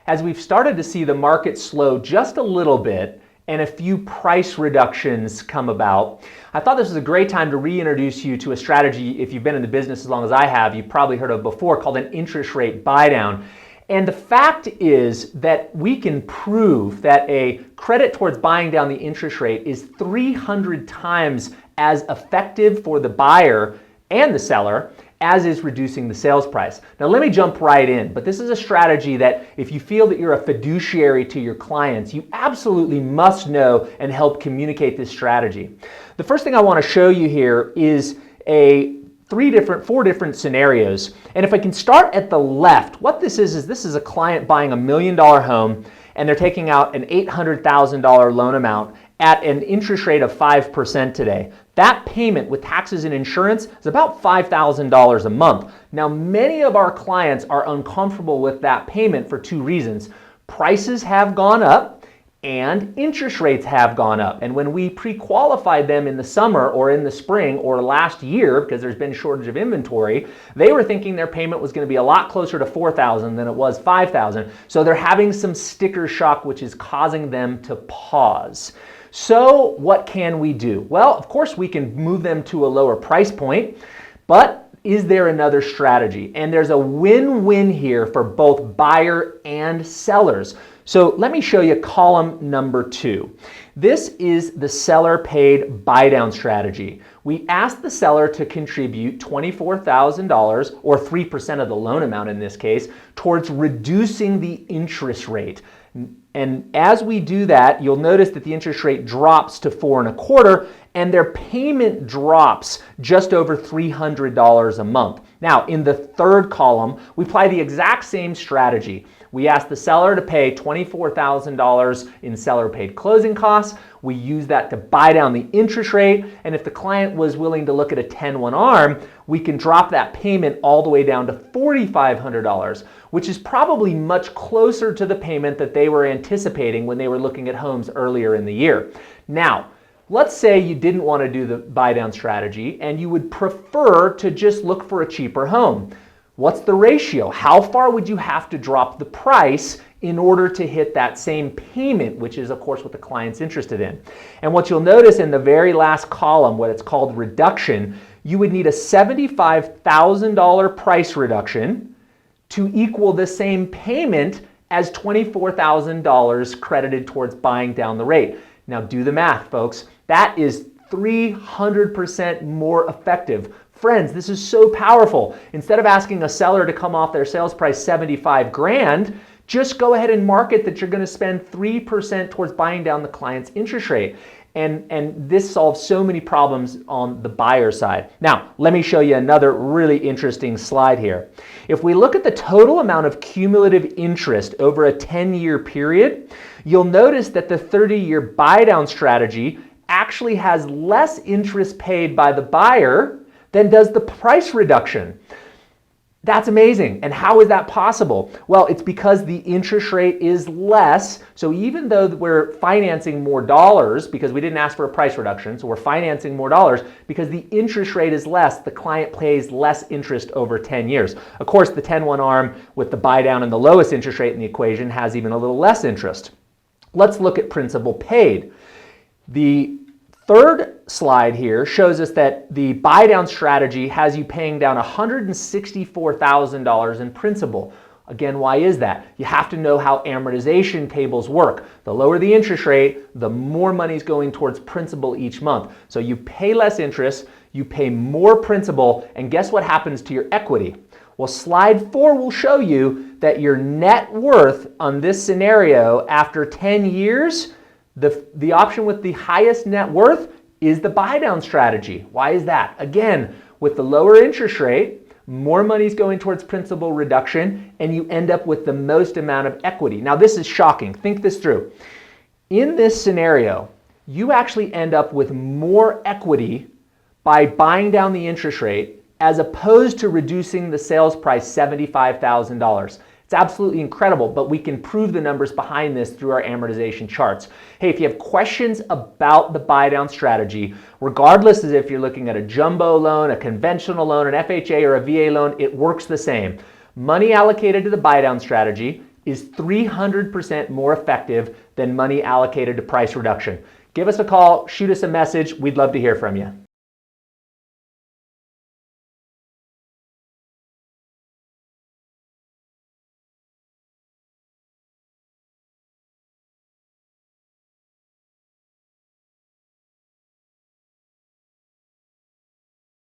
as we've started to see the market slow just a little bit and a few price reductions come about, I thought this was a great time to reintroduce you to a strategy. If you've been in the business as long as I have, you've probably heard of before, called an interest rate buy down. And the fact is that we can prove that a credit towards buying down the interest rate is 300 times as effective for the buyer and the seller as is reducing the sales price. Now let me jump right in, but this is a strategy that if you feel that you're a fiduciary to your clients, you absolutely must know and help communicate this strategy. The first thing I want to show you here is four different scenarios. And if I can start at the left, what this is a client buying $1 million home and they're taking out an $800,000 loan amount at an interest rate of 5% today. That payment with taxes and insurance is about $5,000 a month. Now, many of our clients are uncomfortable with that payment for two reasons. Prices have gone up and interest rates have gone up. And when we pre-qualified them in the summer or in the spring or last year, because there's been a shortage of inventory, they were thinking their payment was going to be a lot closer to $4,000 than it was $5,000. So they're having some sticker shock, which is causing them to pause. So what can we do? Well, of course, we can move them to a lower price point, but is there another strategy? And there's a win-win here for both buyer and sellers. So let me show you column number 2. This is the seller paid buy down strategy. We asked the seller to contribute $24,000 or 3% of the loan amount in this case towards reducing the interest rate. And as we do that, you'll notice that the interest rate drops to 4.25% and their payment drops just over $300 a month. Now, in the third column, we apply the exact same strategy. We ask the seller to pay $24,000 in seller paid closing costs. We use that to buy down the interest rate. And if the client was willing to look at a 10-1 arm, we can drop that payment all the way down to $4,500, which is probably much closer to the payment that they were anticipating when they were looking at homes earlier in the year. Now, let's say you didn't want to do the buy down strategy and you would prefer to just look for a cheaper home. What's the ratio? How far would you have to drop the price in order to hit that same payment, which is of course what the client's interested in? And what you'll notice in the very last column, what it's called reduction, you would need a $75,000 price reduction to equal the same payment as $24,000 credited towards buying down the rate. Now do the math, folks. That is 300% more effective. Friends, this is so powerful. Instead of asking a seller to come off their sales price 75 grand, just go ahead and market that you're going to spend 3% towards buying down the client's interest rate. And this solves so many problems on the buyer side. Now, let me show you another really interesting slide here. If we look at the total amount of cumulative interest over a 10-year period, you'll notice that the 30-year buy down strategy actually has less interest paid by the buyer than does the price reduction. That's amazing. And how is that possible? Well, it's because the interest rate is less. So even though we're financing more dollars, because we didn't ask for a price reduction, so we're financing more dollars, because the interest rate is less, the client pays less interest over 10 years. Of course, the 10-1 arm with the buy down and the lowest interest rate in the equation has even a little less interest. Let's look at principal paid. The third slide here shows us that the buy down strategy has you paying down $164,000 in principal. Again, why is that? You have to know how amortization tables work. The lower the interest rate, the more money is going towards principal each month. So you pay less interest, you pay more principal, and guess what happens to your equity? Well, slide 4 will show you that your net worth on this scenario after 10 years, the option with the highest net worth is the buy down strategy. Why is that? Again, with the lower interest rate, more money is going towards principal reduction, and you end up with the most amount of equity. Now, this is shocking. Think this through. In this scenario, you actually end up with more equity by buying down the interest rate as opposed to reducing the sales price $75,000. It's absolutely incredible, but we can prove the numbers behind this through our amortization charts. Hey, if you have questions about the buy down strategy, regardless of if you're looking at a jumbo loan, a conventional loan, an FHA, or a VA loan, it works the same. Money allocated to the buy down strategy is 300% more effective than money allocated to price reduction. Give us a call, shoot us a message. We'd love to hear from you.